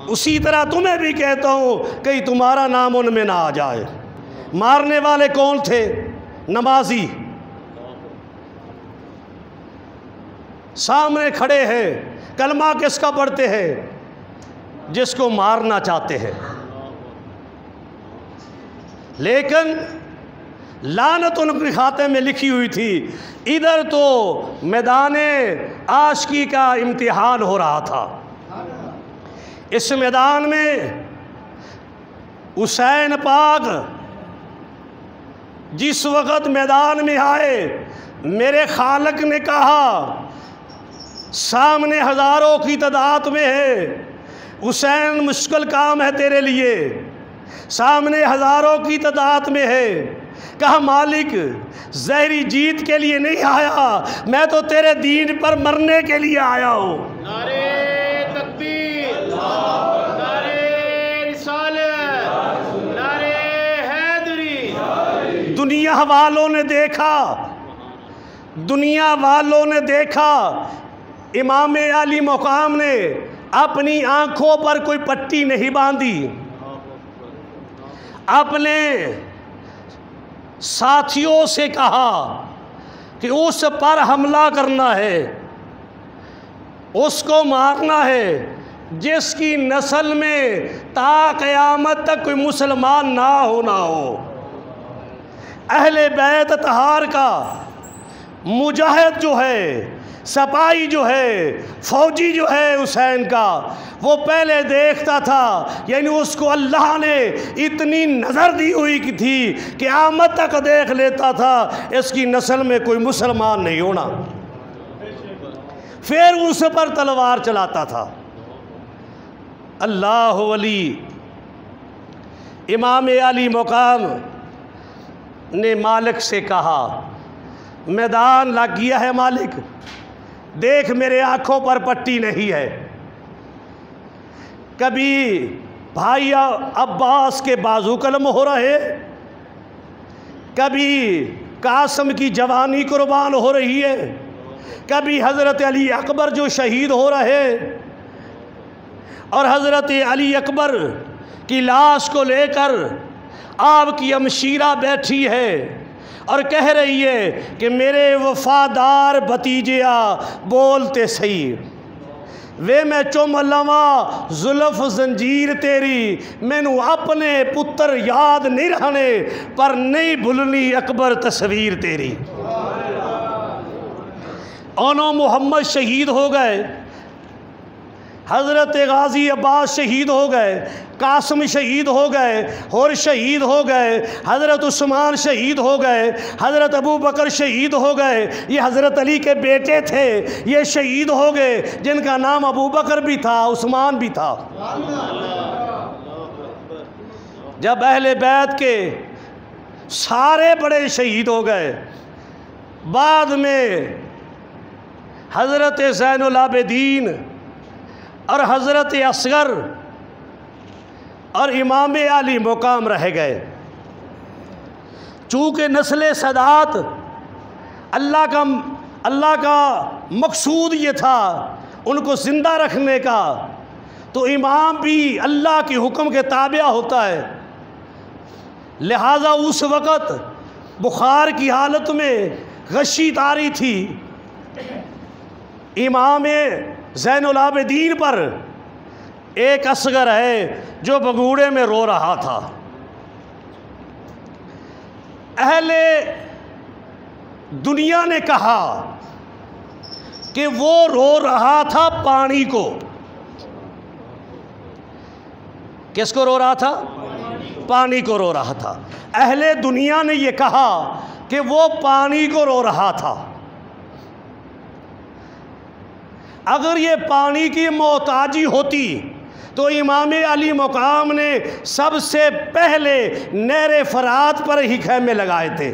उसी तरह तुम्हें भी कहता हूँ कहीं तुम्हारा नाम उनमें ना आ जाए। मारने वाले कौन थे? नमाजी सामने खड़े हैं, कलमा किसका पढ़ते हैं? जिसको मारना चाहते हैं। लेकिन लानत उनके खाते में लिखी हुई थी। इधर तो मैदाने आशिकी का इम्तिहान हो रहा था। इस मैदान में हुसैन पाक जिस वक़्त मैदान में आए, मेरे खालक ने कहा सामने हज़ारों की तादाद में है हुसैन, मुश्किल काम है तेरे लिए, सामने हज़ारों की तादाद में है। कहा मालिक ज़हरी जीत के लिए नहीं आया, मैं तो तेरे दीन पर मरने के लिए आया हूँ। नारे तकबीर, नारे रिसालत, नारे हैदरी। दुनिया वालों ने देखा इमाम अली मकाम ने अपनी आंखों पर कोई पट्टी नहीं बांधी, अपने साथियों से कहा कि उस पर हमला करना है, उसको मारना है जिसकी नस्ल में ता क़यामत तक कोई मुसलमान ना हो। अहले बैत तहार का मुजाहिद जो है, सपाही जो है, फौजी जो है हुसैन का, वो पहले देखता था, यानी उसको अल्लाह ने इतनी नज़र दी हुई की थी कि क़यामत तक देख लेता था इसकी नस्ल में कोई मुसलमान नहीं होना। फिर उस पर तलवार चलाता था। अल्लाह वली इमाम अली मकाम ने मालिक से कहा मैदान लग गया है मालिक, देख मेरे आँखों पर पट्टी नहीं है। कभी भाई अब्बास के बाजू कलम हो रहे, कभी कासम की जवानी कुर्बान हो रही है, कभी हज़रत अली अकबर जो शहीद हो रहे, और हज़रत अली अकबर की लाश को लेकर आपकी अमशीरा बैठी है और कह रही है कि मेरे वफादार भतीजिया बोलते सही, वे मैं चुम लवा जुल्फ जंजीर तेरी, मैनू अपने पुत्र याद नहीं रहने पर नहीं भुलनी अकबर तस्वीर तेरी। ओनो मोहम्मद शहीद हो गए, हज़रत गाजी अब्बास शहीद हो गए, कासम शहीद हो गए, और शहीद हो गए, हज़रत उस्मान शहीद हो गए, हज़रत अबू बकर शहीद हो गए, ये हज़रत अली के बेटे थे, ये शहीद हो गए जिनका नाम अबू बकर भी था, उस्मान भी था। जब अहले बैत के सारे बड़े शहीद हो गए, बाद में हज़रत ज़ैनुल आबिदीन और हज़रत असगर और इमाम अली मुकाम रह गए। चूँकि नस्ल सदात अल्लाह का मकसूद ये था उनको ज़िंदा रखने का, तो इमाम भी अल्लाह के हुक्म के ताबिया होता है। लिहाजा उस वक़्त बुखार की हालत में गशी तारी थी, इमाम ज़ैनुल आबिदीन पर एक असगर है जो बगूड़े में रो रहा था। अहले दुनिया ने कहा कि वो रो रहा था पानी को। किसको रो रहा था? पानी को रो रहा था। अहले दुनिया ने ये कहा कि वो पानी को रो रहा था। अगर ये पानी की मोहताजी होती तो इमाम अली मकाम ने सबसे पहले नहर फरात पर ही खैमे लगाए थे।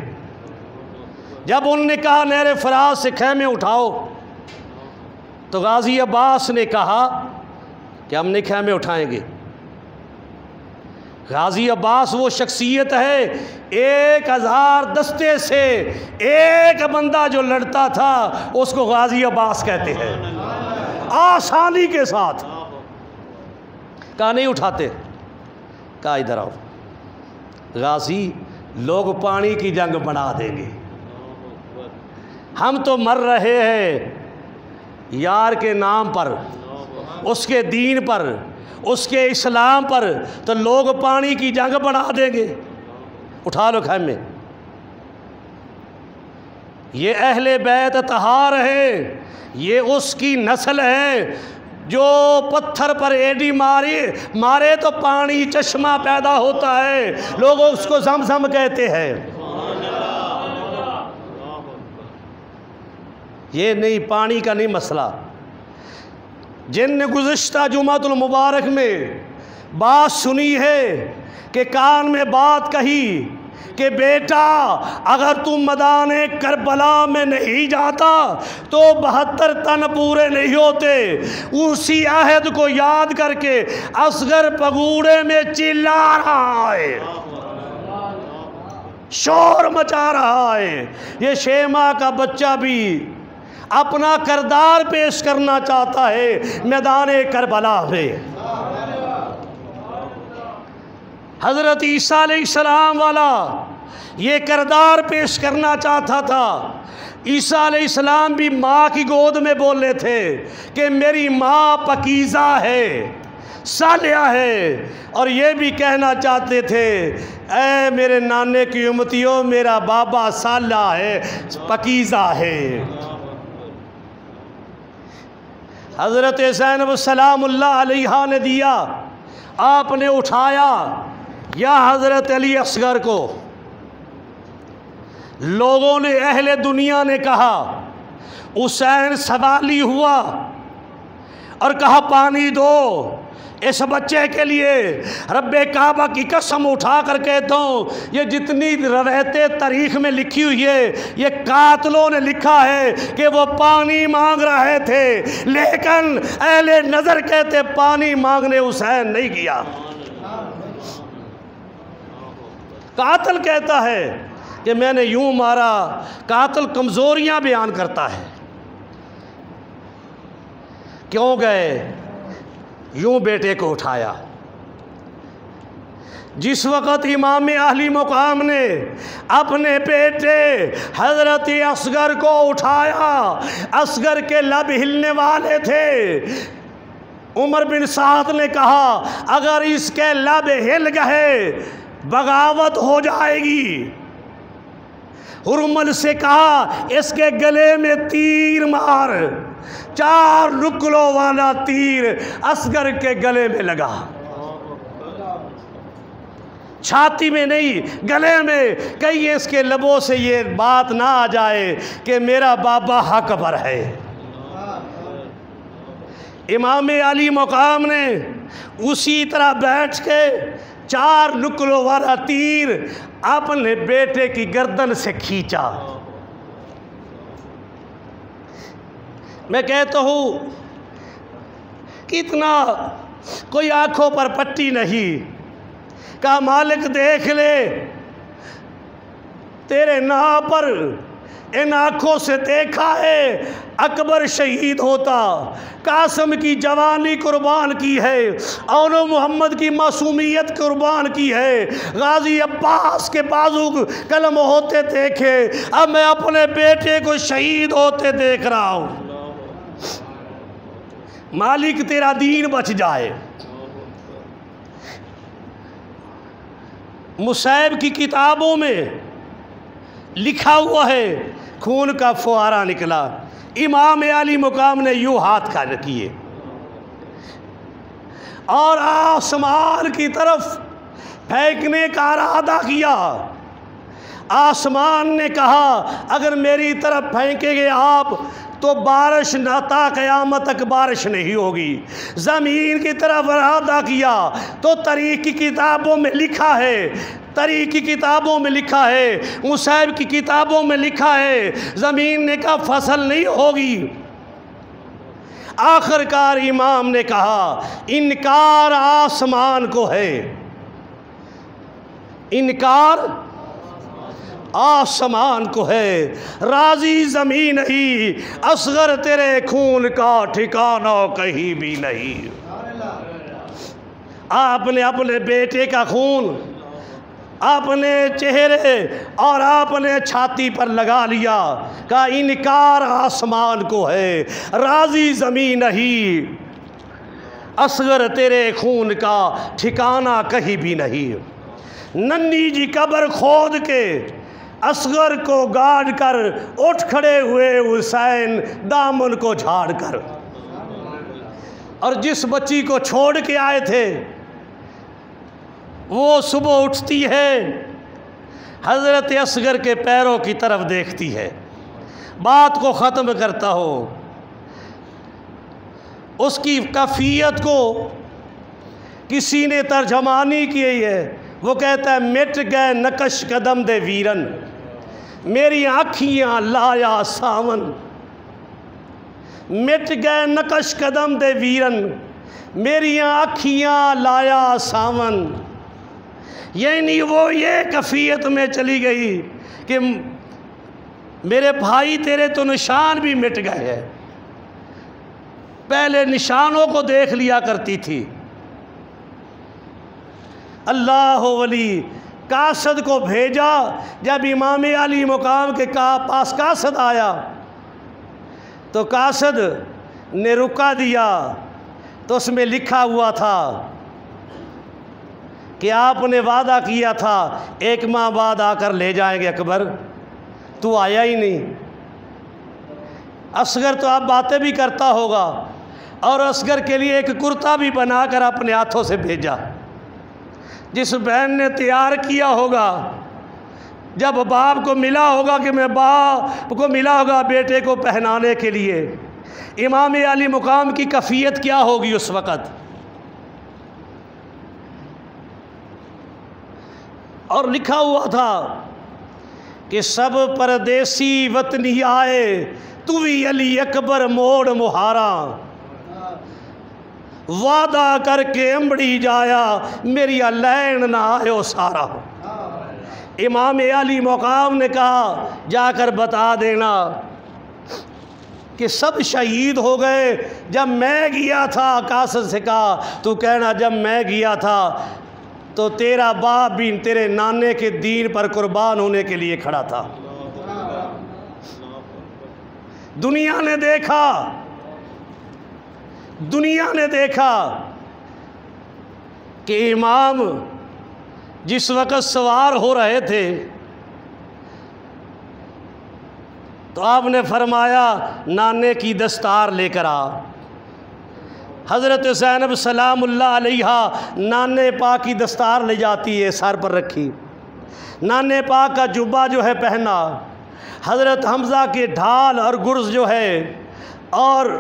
जब उन्होंने कहा नहर फरात से खैमे उठाओ, तो गाजी अब्बास ने कहा कि हम नहीं खैमे उठाएंगे। गाजी अब्बास वो शख्सियत है, 1000 दस्ते से एक बंदा जो लड़ता था उसको गाजी अब्बास कहते हैं। आसानी के साथ कहा नहीं उठाते। कहा इधर आओ गाजी, लोग पानी की जंग बना देंगे, हम तो मर रहे हैं यार के नाम पर, उसके दीन पर, उसके इस्लाम पर, तो लोग पानी की जंग बना देंगे। उठा लो खैमे। ये अहले बैत तहार है, ये उसकी नस्ल है जो पत्थर पर एडी मारे तो पानी चश्मा पैदा होता है, लोग उसको ज़मज़म कहते हैं। ये नहीं, पानी का नहीं मसला। जिनने गुज़िश्ता जुमातुल मुबारक में बात सुनी है कि कान में बात कही कि बेटा अगर तुम मैदाने करबला में नहीं जाता तो 72 तन पूरे नहीं होते, उसी अहद को याद करके असगर पगूड़े में चिल्ला रहा है, शोर मचा रहा है। ये शेमा का बच्चा भी अपना किरदार पेश करना चाहता है मैदाने करबला में। हज़रत ईसा अलैहिस्सलाम वाला ये किरदार पेश करना चाहता था। ईसा अलैहिस्सलाम भी माँ की गोद में बोले थे कि मेरी माँ पकीज़ा है, सालिया है, और ये भी कहना चाहते थे ऐ मेरे नाने की उम्मतियों, मेरा बाबा साला है, पकीज़ा है। हज़रत ज़ैनब सलामुल्लाह अलैहा ने दिया, आपने उठाया या हज़रत अली असगर को। लोगों ने, अहले दुनिया ने कहा, हुसैन सवाली हुआ और कहा पानी दो इस बच्चे के लिए। रब्बे काबा की कसम उठा कर कहता हूँ, ये जितनी रवायतें तारीख़ में लिखी हुई है, ये कातलों ने लिखा है कि वो पानी मांग रहे थे, लेकिन अहले नज़र कहते पानी मांगने हुसैन नहीं गया। कातिल कहता है कि मैंने यूं मारा, कातिल कमज़ोरियाँ बयान करता है। क्यों गए? यूं बेटे को उठाया। जिस वक़्त इमाम अहली मुकाम ने अपने बेटे हज़रत असगर को उठाया, असगर के लब हिलने वाले थे। उमर बिन साद ने कहा अगर इसके लब हिल गए बगावत हो जाएगी। हुरमल से कहा इसके गले में तीर मार। 4 नुक्लों वाला तीर असगर के गले में लगा, छाती में नहीं गले में। कहीं इसके लबों से ये बात ना आ जाए कि मेरा बाबा हक पर है। इमाम अली मुकाम ने उसी तरह बैठ के 4 नुक्लों वाला तीर अपने बेटे की गर्दन से खींचा। मैं कहता हूँ कितना कोई आंखों पर पट्टी नहीं, कहा मालिक देख ले तेरे नाम पर इन आँखों से देखा है अकबर शहीद होता, कासिम की जवानी कुर्बान की है, और मोहम्मद की मासूमियत कुर्बान की है, गाजी अब्बास के बाजू कलम होते देखे, अब मैं अपने बेटे को शहीद होते देख रहा हूँ। मालिक तेरा दीन बच जाए। मुसैब की किताबों में लिखा हुआ है खून का फुहारा निकला। इमाम अली मुकाम ने यूँ हाथ कर किए और आसमान की तरफ फेंकने का इरादा किया। आसमान ने कहा अगर मेरी तरफ फेंकेंगे आप तो बारिश नाता क़यामत तक बारिश नहीं होगी। ज़मीन की तरफ इरादा किया तो तारीख़ की किताबों में लिखा है, तारीख़ की किताबों में लिखा है, मुसैब की किताबों में लिखा है ज़मीन ने कहा फसल नहीं होगी। आखिरकार इमाम ने कहा इनकार आसमान को है, इनकार आसमान को है, राजी ज़मीन ही, असगर तेरे खून का ठिकाना कहीं भी नहीं। आपने अपने बेटे का खून अपने चेहरे और आपने छाती पर लगा लिया, का इनकार आसमान को है, राजी ज़मीन नहीं। असगर तेरे खून का ठिकाना कहीं भी नहीं। नन्ही जी कब्र खोद के असगर को गाड़ कर उठ खड़े हुए हुसैन दामन को झाड़ कर, और जिस बच्ची को छोड़ के आए थे वो सुबह उठती है, हज़रत असगर के पैरों की तरफ देखती है। बात को ख़त्म करता हो, उसकी कैफियत को किसी ने तर्जमानी की है। वो कहता है, मिट गए नकश कदम दे वीरन, मेरी आँखियाँ लाया सावन। मिट गए नकश कदम दे वीरन, मेरी आँखियाँ लाया सावन। यानी वो ये कैफियत में चली गई कि मेरे भाई तेरे तो निशान भी मिट गए हैं। पहले निशानों को देख लिया करती थी। अल्लाह वली कासद को भेजा। जब इमाम अली मुकाम के पास कासद आया तो कासद ने रुका दिया, तो उसमें लिखा हुआ था कि आपने वादा किया था 1 माह बाद आकर ले जाएंगे अकबर, तू आया ही नहीं। असगर तो आप बातें भी करता होगा, और असगर के लिए एक कुर्ता भी बनाकर अपने हाथों से भेजा, जिस बहन ने तैयार किया होगा। जब बाप को मिला होगा कि मैं बाप को मिला होगा बेटे को पहनाने के लिए, इमाम अली मुकाम की कैफियत क्या होगी उस वक़्त। और लिखा हुआ था कि सब परदेसी वतनी आए, तू भी अली अकबर मोड़ मुहारा। वादा करके अम्बड़ी जाया, मेरी लैन ना आयो सारा। इमाम अली मुकाम ने कहा, जाकर बता देना कि सब शहीद हो गए। जब मैं गया था, कासद से कहा, तू कहना जब मैं गया था तो तेरा बाप भी तेरे नाने के दीन पर कुर्बान होने के लिए खड़ा था। दुनिया ने देखा कि इमाम जिस वक़्त सवार हो रहे थे तो आपने फरमाया, नाने की दस्तार लेकर आ। हज़रत ज़ैनब सलामुल्लाह अलैहा नाने पाक की दस्तार ले जाती है, सर पर रखी। नाने पाक का जुब्बा जो है पहना, हज़रत हमज़ा के ढाल और गुर्ज़ जो है और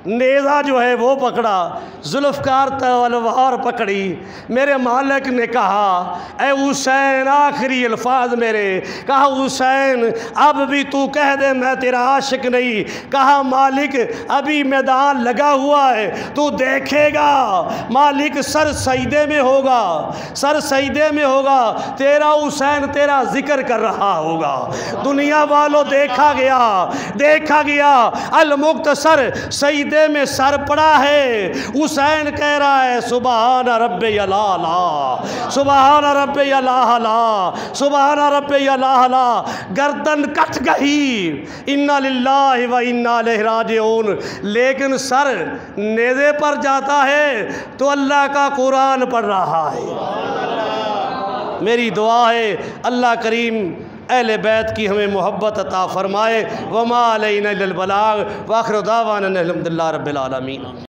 नेज़ा जो है वो पकड़ा, जुल्फ़कार तलवार पकड़ी। मेरे मालिक ने कहा, ए हुसैन, आखिरी अल्फाज मेरे, कहा हुसैन अब भी तू कह दे मैं तेरा आशिक नहीं। कहा मालिक अभी मैदान लगा हुआ है, तू देखेगा। मालिक सर सजदे में होगा, सर सजदे में होगा, तेरा हुसैन तेरा जिक्र कर रहा होगा। दुनिया वालों देखा गया अल मुख्तसर सजदे में सर पड़ा है। हुसैन कह रहा है, सुबहान रब्बे अलाला, सुबहान रब्बे अलाला, सुबहान रब्बे अलाला। गर्दन कट गई, इन्ना लिल्लाहि व इन्ना इलैहि राजिऊन। लेकिन सर नेज़े पर जाता है तो अल्लाह का कुरान पढ़ रहा है। मेरी दुआ है अल्लाह करीम अहले बैत की हमें मोहब्बत अता फ़रमाए। वमा अलैना इल्लल बलाग व आखिरु दावाना अनिल हम्दुलिल्लाहि रब्बिल आलमीन।